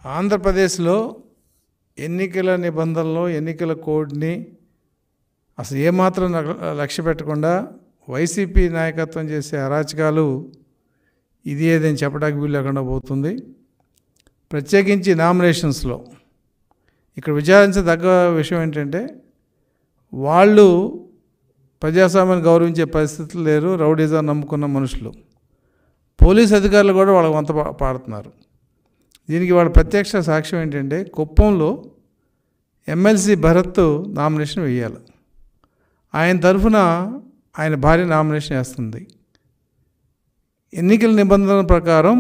ఆంధ్రప్రదేశ్లో ఎన్నికల నిబంధనలు ఎన్నికల కోడ్ని అసలు ఏమాత్రం లక్ష్య పెట్టకుండా వైసీపీ నాయకత్వం చేసే అరాచకాలు ఇది ఏదని చెప్పడానికి వీలు లేకుండా పోతుంది. ప్రత్యేకించి నామినేషన్స్లో ఇక్కడ విచారించదగ్గ విషయం ఏంటంటే వాళ్ళు ప్రజాస్వామ్యాన్ని గౌరవించే పరిస్థితులు లేరు. రౌడీజం నమ్ముకున్న మనుషులు, పోలీస్ అధికారులు కూడా వాళ్ళకి వంత పాడుతున్నారు. దీనికి వాళ్ళ ప్రత్యక్ష సాక్ష్యం ఏంటంటే కుప్పంలో ఎమ్మెల్సీ భరత్ నామినేషన్ వేయాలి. ఆయన తరఫున ఆయన భార్య నామినేషన్ వేస్తుంది. ఎన్నికల నిబంధనల ప్రకారం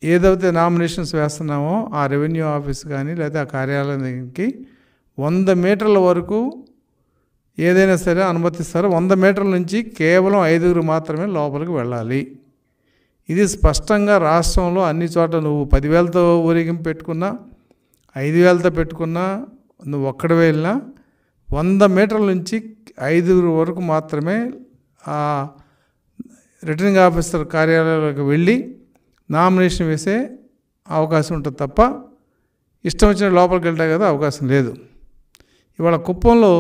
ఏదైతే నామినేషన్స్ వేస్తున్నామో ఆ రెవెన్యూ ఆఫీస్ కానీ లేదా ఆ కార్యాలయానికి 100 మీటర్ల వరకు ఏదైనా సరే అనుమతిస్తారు. 100 మీటర్ల నుంచి కేవలం 5 మాత్రమే లోపలికి వెళ్ళాలి. ఇది స్పష్టంగా రాష్ట్రంలో అన్ని చోట్ల నువ్వు 10,000తో ఊరేగింపు పెట్టుకున్నా 5,000తో పెట్టుకున్నా నువ్వు ఒక్కడ వెళ్ళినా 100 మీటర్ల నుంచి 5 వరకు మాత్రమే ఆ రిటర్నింగ్ ఆఫీసర్ కార్యాలయంలోకి వెళ్ళి నామినేషన్ వేసే అవకాశం ఉంటుంది తప్ప ఇష్టం వచ్చిన లోపలికి వెళ్తా కదా అవకాశం లేదు. ఇవాళ కుప్పంలో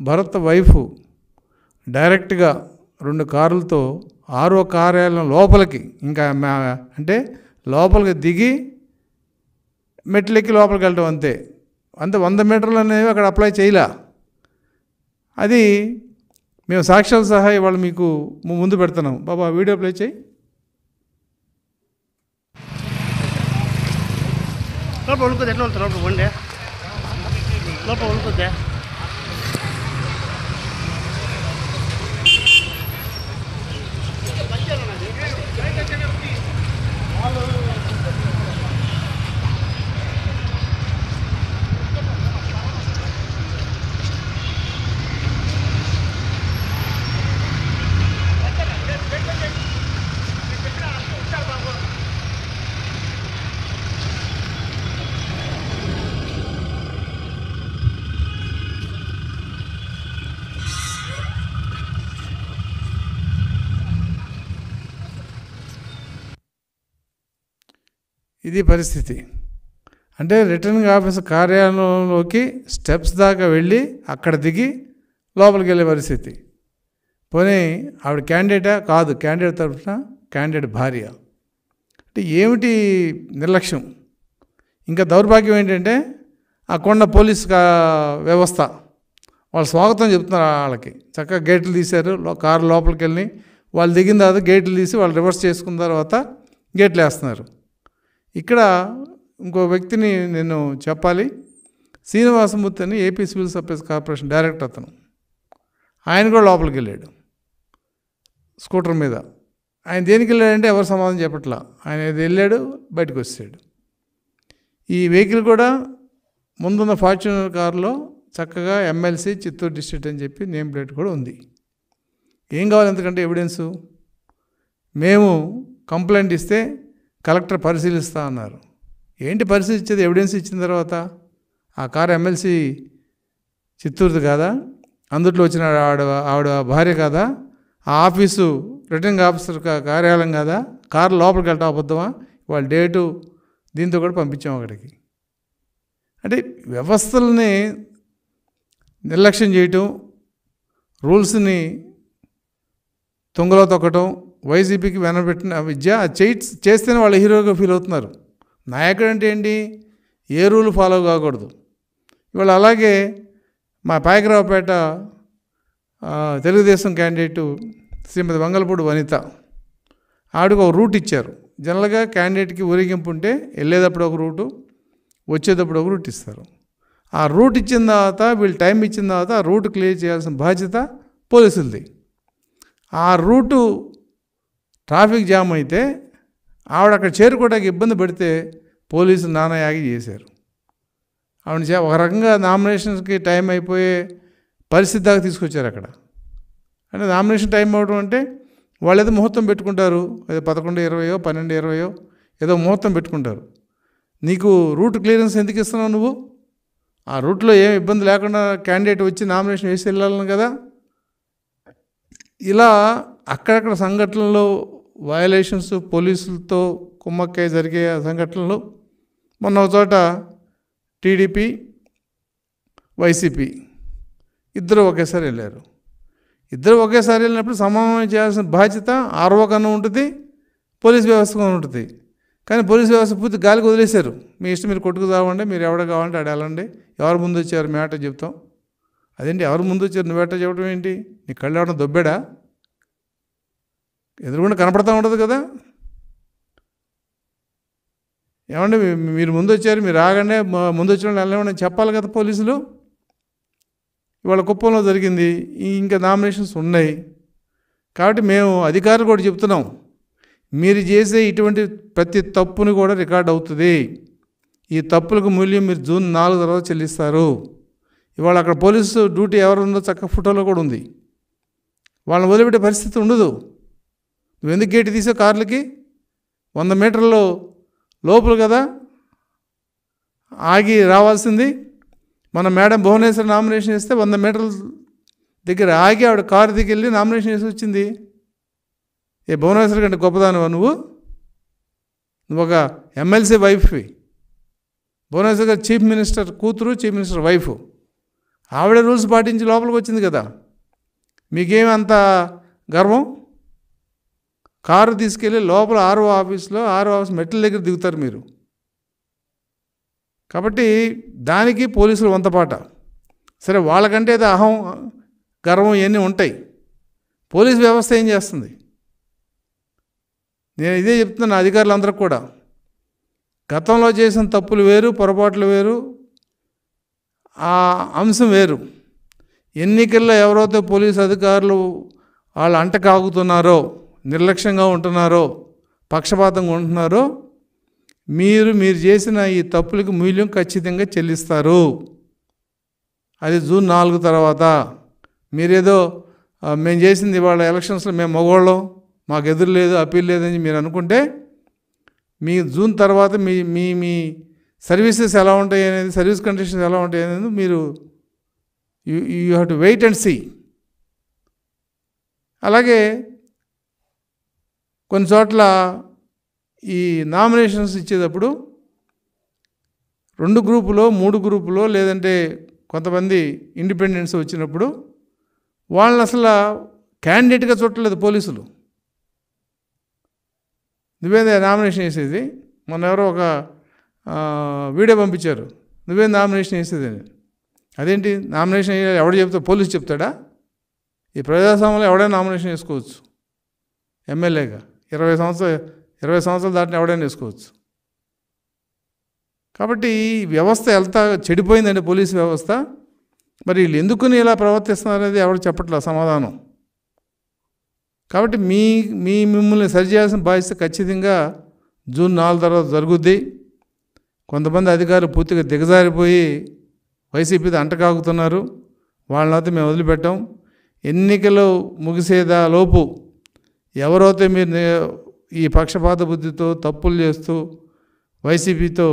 భరత్ వైఫ్ డైరెక్ట్గా 2 కార్లతో ఆరో కార్యాలయం లోపలికి ఇంకా అంటే లోపలికి దిగి మెట్లెక్కి లోపలికి వెళ్ళటం అంతే. 100 మీటర్లు అనేవి అక్కడ అప్లై చేయలే. అది మేము సాక్ష్యాలు సహా ఇవాళ మీకు ముందు పెడుతున్నాం. బాబా వీడియో ప్లే చేయి. లోపల ఉడుకుద్ది, ఎట్లా వెళ్తారు లోపల వండే లోపల ఉడుకుద్దా? ఇది పరిస్థితి. అంటే రిటర్నింగ్ ఆఫీసర్ కార్యాలయంలోకి స్టెప్స్ దాకా వెళ్ళి అక్కడ దిగి లోపలికి వెళ్ళే పరిస్థితి. పోనీ ఆవిడ క్యాండిడేటా? కాదు, క్యాండిడేట్ తరఫున క్యాండిడేట్ భార్య. అంటే ఏమిటి నిర్లక్ష్యం. ఇంకా దౌర్భాగ్యం ఏంటంటే ఆ కొండ పోలీస్ వ్యవస్థ వాళ్ళు స్వాగతం చెప్తున్నారు. వాళ్ళకి చక్కగా గేట్లు తీశారు. కారు లోపలికి వెళ్ళి వాళ్ళు దిగిన తర్వాత గేట్లు తీసి వాళ్ళు రివర్స్ చేసుకున్న తర్వాత గేట్లు వేస్తున్నారు. ఇక్కడ ఇంకో వ్యక్తిని నేను చెప్పాలి. శ్రీనివాసమూర్తి అని AP civil supplies corporation director అతను. ఆయన కూడా లోపలికి వెళ్ళాడు స్కూటర్ మీద. ఆయన దేనికి వెళ్ళాడంటే ఎవరు సమాధానం చెప్పట్లా. ఆయన వెళ్ళాడు, బయటకు వచ్చాడు. ఈ వెహికల్ కూడా ముందున్న ఫార్చ్యూనర్ కారులో చక్కగా ఎమ్మెల్సీ చిత్తూరు డిస్ట్రిక్ట్ అని చెప్పి నేమ్ ప్లేట్ కూడా ఉంది. ఏం కావాలి ఎందుకంటే ఎవిడెన్సు? మేము కంప్లైంట్ ఇస్తే కలెక్టర్ పరిశీలిస్తా అన్నారు. ఏంటి పరిశీలించేది? ఎవిడెన్స్ ఇచ్చిన తర్వాత ఆ కారు ఎమ్మెల్సీ చిత్తూరుది కాదా? అందుట్లో వచ్చిన ఆవిడ భార్య కాదా? ఆ ఆఫీసు రిటర్నింగ్ ఆఫీసర్ కార్యాలయం కాదా? కారు లోపలికి వెళ్ళటం అబద్ధమా? వాళ్ళ డేటు దీంతో కూడా పంపించాం అక్కడికి. అంటే వ్యవస్థల్ని నిర్లక్ష్యం చేయటం, రూల్స్ని తుంగలో తొక్కటం వైసీపీకి వెనబెట్టిన విద్య. చేస్తేనే వాళ్ళు హీరోగా ఫీల్ అవుతున్నారు. నాయకుడు అంటే ఏంటి? ఏ రూల్ ఫాలో కాకూడదు. ఇవాళ అలాగే మా పాయకరావుపేట తెలుగుదేశం క్యాండిడేటు శ్రీమతి వంగలపూడి వనిత, ఆవిడకు ఒక రూట్ ఇచ్చారు. జనరల్గా క్యాండిడేట్కి ఊరేగింపు ఉంటే వెళ్ళేటప్పుడు ఒక రూటు, వచ్చేటప్పుడు ఒక రూట్ ఇస్తారు. ఆ రూట్ ఇచ్చిన తర్వాత వీళ్ళు టైం ఇచ్చిన తర్వాత ఆ రూట్ క్లియర్ చేయాల్సిన బాధ్యత పోలీసులది. ఆ రూటు ట్రాఫిక్ జామ్ అయితే ఆవిడ అక్కడ చేరుకోవడానికి ఇబ్బంది పడితే పోలీసులు నానాయాగి చేశారు. ఆవిడ ఒక రకంగా నామినేషన్స్కి టైం అయిపోయే పరిస్థితి దాకా తీసుకొచ్చారు అక్కడ. అంటే నామినేషన్ టైం అవ్వడం అంటే వాళ్ళు ఏదో ముహూర్తం పెట్టుకుంటారు. ఏదో 11:20, 12:20 ఏదో ముహూర్తం పెట్టుకుంటారు. నీకు రూట్ క్లియరెన్స్ ఎందుకు ఇస్తున్నావు నువ్వు? ఆ రూట్లో ఏం ఇబ్బంది లేకుండా క్యాండిడేట్ వచ్చి నామినేషన్ వేసి వెళ్ళాలని కదా. ఇలా అక్కడక్కడ సంఘటనలు వయలేషన్స్ పోలీసులతో కుమ్మక్కై జరిగే సంఘటనలు మొన్న ఒక చోట టీడీపీ వైసీపీ ఇద్దరు ఒకేసారి వెళ్ళారు. ఇద్దరు ఒకేసారి వెళ్ళినప్పుడు సమన్వయం చేయాల్సిన బాధ్యత ఆర్ఓ కన్నా ఉంటుంది, పోలీస్ వ్యవస్థ కన్నా ఉంటుంది. కానీ పోలీస్ వ్యవస్థ పూర్తి గాలికి వదిలేశారు. మీ ఇష్టం, మీరు కొట్టుకు చావండి, మీరు ఎవడ కావాలంటే ఆడ వెళ్ళండి, ఎవరు ముందు వచ్చారు మేట చెప్తాం. అదేంటి ఎవరు ముందు వచ్చారు నువ్వేట చెప్పడం ఏంటి? నీ కళ్ళు ఎవడన్నా దొబ్బేడా? ఎదురుగుండా కనపడతా ఉండదు కదా. ఏమండి మీరు ముందు వచ్చారు, మీరు ఆగండి, ముందు వచ్చిన వాళ్ళు వెళ్ళమని చెప్పాలి కదా పోలీసులు. ఇవాళ కుప్పంలో జరిగింది, ఇంకా నామినేషన్స్ ఉన్నాయి. కాబట్టి మేము అధికారులు కూడా చెప్తున్నాం, మీరు చేసే ఇటువంటి ప్రతి తప్పుని కూడా రికార్డ్ అవుతుంది. ఈ తప్పులకు మూల్యం మీరు జూన్ 4 తర్వాత చెల్లిస్తారు. ఇవాళ అక్కడ పోలీసు డ్యూటీ ఎవరు ఉందో చక్క ఫోటోలో కూడా ఉంది. వాళ్ళని వదిలిపెట్టే పరిస్థితి ఉండదు. నువ్వు ఎందుకు గేటు తీసే కార్లకి 100 మీటర్లు లోపల కదా ఆగి రావాల్సింది. మన మేడం భువనేశ్వర్ నామినేషన్ ఇస్తే 100 మీటర్ల దగ్గర ఆగి ఆవిడ కారు దిగి వెళ్ళి నామినేషన్ వేసి వచ్చింది. ఏ భువనేశ్వర్ కంటే గొప్పదానివా నువ్వు? నువ్వు ఒక ఎమ్మెల్సీ వైఫ్వి. భువనేశ్వర్ గారు చీఫ్ మినిస్టర్ కూతురు, చీఫ్ మినిస్టర్ వైఫ్. ఆవిడ రూల్స్ పాటించి లోపలికి వచ్చింది కదా. మీకేమి అంత గర్వం? కారు తీసుకెళ్ళి లోపల ఆర్ఓ ఆఫీస్ మెట్ల దగ్గర దిగుతారు మీరు. కాబట్టి దానికి పోలీసులు వంతపాట. సరే, వాళ్ళకంటే ఏదో అహం, గర్వం ఇవన్నీ ఉంటాయి. పోలీస్ వ్యవస్థ ఏం చేస్తుంది? నేను ఇదే చెప్తున్నాను అధికారులందరికీ కూడా. గతంలో చేసిన తప్పులు వేరు, పొరపాట్లు వేరు, ఆ అంశం వేరు. ఎన్నికల్లో ఎవరైతే పోలీసు అధికారులు వాళ్ళు అంటకాగుతున్నారో, నిర్లక్ష్యంగా ఉంటున్నారో, పక్షపాతంగా ఉంటున్నారో, మీరు చేసిన ఈ తప్పులకు మూల్యం ఖచ్చితంగా చెల్లిస్తారు. అది జూన్ 4 తర్వాత. మీరేదో మేము చేసింది ఇవాళ ఎలక్షన్స్లో మేము మగవాళ్ళం, మాకు ఎదురు లేదు, అప్పీల్ లేదని మీరు అనుకుంటే, మీ జూన్ తర్వాత మీ సర్వీసెస్ ఎలా ఉంటాయి అనేది, సర్వీస్ కండిషన్స్ ఎలా ఉంటాయి అనేది మీరు you have to wait and see. అలాగే కొన్ని చోట్ల ఈ నామినేషన్స్ ఇచ్చేటప్పుడు 2 గ్రూపులో 3 గ్రూపులో లేదంటే కొంతమంది ఇండిపెండెంట్స్ వచ్చినప్పుడు వాళ్ళని అసలు క్యాండిడేట్గా చూడలేదు పోలీసులు. నువ్వేందా నామినేషన్ వేసేది? మొన్న ఎవరో ఒక వీడియో పంపించారు, నువ్వేం నామినేషన్ వేసేది అని. అదేంటి నామినేషన్ ఎవడు చెప్తా? పోలీసు చెప్తాడా? ఈ ప్రజాస్వామ్యంలో ఎవడైనా నామినేషన్ వేసుకోవచ్చు. ఎమ్మెల్యేగా 20 సంవత్సరాలు దాటిన ఎవడైనా వేసుకోవచ్చు. కాబట్టి ఈ వ్యవస్థ ఎంత చెడిపోయిందండి పోలీసు వ్యవస్థ. మరి వీళ్ళు ఎందుకుని ఇలా ప్రవర్తిస్తున్నారు అనేది ఎవరు చెప్పట్లేదు సమాధానం. కాబట్టి మిమ్మల్ని సరిచేయాల్సిన బాధ్యత ఖచ్చితంగా జూన్ 4 తర్వాత జరుగుద్ది. కొంతమంది అధికారులు పూర్తిగా దిగజారిపోయి వైసీపీతో అంటకాగుతున్నారు. వాళ్ళనైతే మేము వదిలిపెట్టాం. ఎన్నికలు ముగిసేదాలోపు ఎవరైతే మీరు ఈ పక్షపాత బుద్ధితో తప్పులు చేస్తూ వైసీపీతో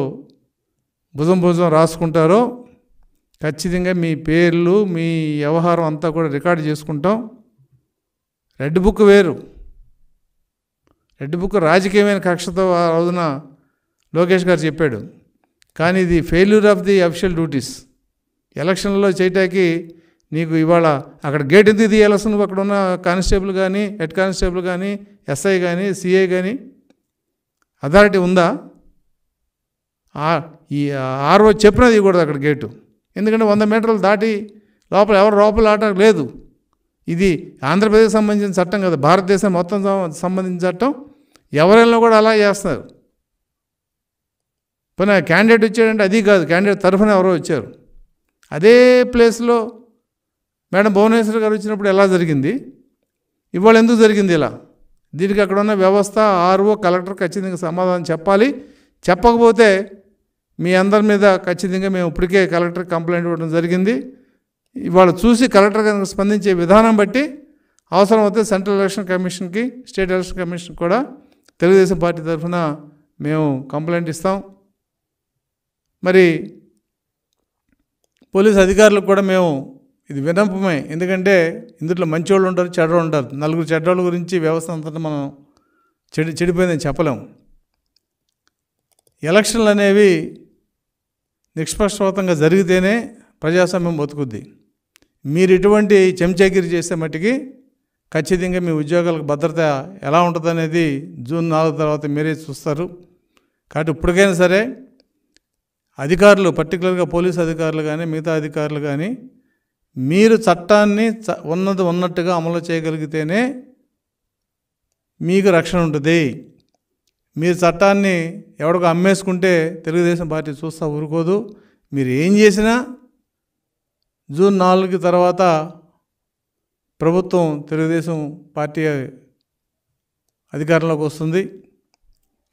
భుజం రాసుకుంటారో, ఖచ్చితంగా మీ పేర్లు, మీ వ్యవహారం అంతా కూడా రికార్డు చేసుకుంటాం. రెడ్ బుక్ వేరు. రెడ్ బుక్ రాజకీయమైన కక్షతో ఆ రోజున లోకేష్ గారు చెప్పాడు. కానీ ఇది failure of the official duties. ఎలక్షన్లో చేయటానికి నీకు ఇవాళ అక్కడ గేట్ ఎందుకు తీయాల్సి? నువ్వు అక్కడ ఉన్న కానిస్టేబుల్ కానీ, హెడ్ కానిస్టేబుల్ కానీ, ఎస్ఐ కానీ, సిఐ కానీ అథారిటీ ఉందా? ఈ ఆర్ఓ చెప్పినది ఇవ్వకూడదు అక్కడ గేటు. ఎందుకంటే 100 మీటర్లు దాటి లోపల ఎవరు లోపల ఆట లేదు. ఇది ఆంధ్రప్రదేశ్ సంబంధించిన చట్టం కదా, భారతదేశం మొత్తం సంబంధించిన చట్టం. ఎవరైనా కూడా అలా చేస్తారు. పోనీ క్యాండిడేట్ వచ్చాడంటే అది కాదు, క్యాండిడేట్ తరఫున ఎవరో వచ్చారు. అదే ప్లేస్లో మేడం భువనేశ్వర్ గారు వచ్చినప్పుడు ఎలా జరిగింది, ఇవాళ ఎందుకు జరిగింది ఇలా? దీనికి అక్కడ ఉన్న వ్యవస్థ, ఆర్ఓ, కలెక్టర్ ఖచ్చితంగా సమాధానం చెప్పాలి. చెప్పకపోతే మీ అందరి మీద ఖచ్చితంగా మేము ఇప్పటికే కలెక్టర్ కంప్లైంట్ ఇవ్వడం జరిగింది. ఇవాళ చూసి కలెక్టర్ కనుక స్పందించే విధానం బట్టి అవసరమైతే సెంట్రల్ ఎలక్షన్ కమిషన్కి, స్టేట్ ఎలక్షన్ కమిషన్ కూడా తెలుగుదేశం పార్టీ తరఫున మేము కంప్లైంట్ ఇస్తాం. మరి పోలీస్ అధికారులకు కూడా మేము ఇది విన్నపమే. ఎందుకంటే ఇందులో మంచివాళ్ళు ఉంటారు, చెడ్డవాళ్ళు ఉంటారు. 4 చెడ్డవాళ్ళ గురించి వ్యవస్థ అంతటా మనం చెడిపోయిందని చెప్పలేము. ఎలక్షన్లు అనేవి నిష్పక్షపాతంగా జరిగితేనే ప్రజాస్వామ్యం బతుకుద్ది. మీరు ఇటువంటి చెంచాగిరి చేసే మట్టికి ఖచ్చితంగా మీ ఉద్యోగాలకు భద్రత ఎలా ఉంటుందనేది జూన్ 4 తర్వాత మీరే చూస్తారు. కాబట్టి ఇప్పటికైనా సరే అధికారులు, పర్టికులర్గా పోలీసు అధికారులు కానీ మిగతా అధికారులు కానీ, మీరు చట్టాన్ని ఉన్నది ఉన్నట్టుగా అమలు చేయగలిగితేనే మీకు రక్షణ ఉంటుంది. మీరు చట్టాన్ని ఎవడికో అమ్మేసుకుంటే తెలుగుదేశం పార్టీ చూస్తూ ఊరుకోదు. మీరు ఏం చేసినా జూన్ 4 తర్వాత ప్రభుత్వం, తెలుగుదేశం పార్టీ అధికారంలోకి వస్తుంది.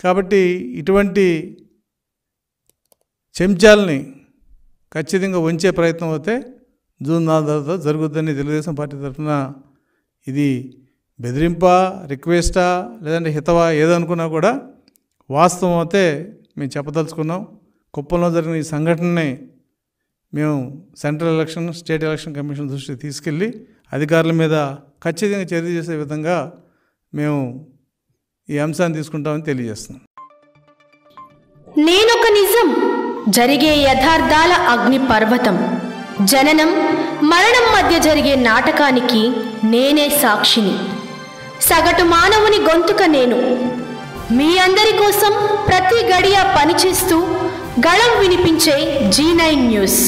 కాబట్టి ఇటువంటి చెంచాలని ఖచ్చితంగా వంచే ప్రయత్నం అయితే జూన్ 4 తర్వాత జరుగుతుందని తెలుగుదేశం పార్టీ తరఫున, ఇది బెదిరింపా, రిక్వెస్టా, లేదంటే హితవా ఏదనుకున్నా కూడా వాస్తవం అయితే మేము చెప్పదలుచుకున్నాం. కుప్పంలో జరిగిన ఈ సంఘటనని మేము central election, state election commission దృష్టికి తీసుకెళ్ళి అధికారుల మీద ఖచ్చితంగా చర్య చేసే విధంగా మేము ఈ అంశాన్ని తీసుకుంటామని తెలియజేస్తున్నాం. నేనొక నిజం, జరిగే యథార్థాల అగ్ని పర్వతం, జననం మరణం మధ్య జరిగే నాటకానికి నేనే సాక్షిని. సగటు మానవుని గొంతుక నేను. మీ అందరి కోసం ప్రతి గడియ పనిచేస్తూ గళం వినిపించే G9 న్యూస్.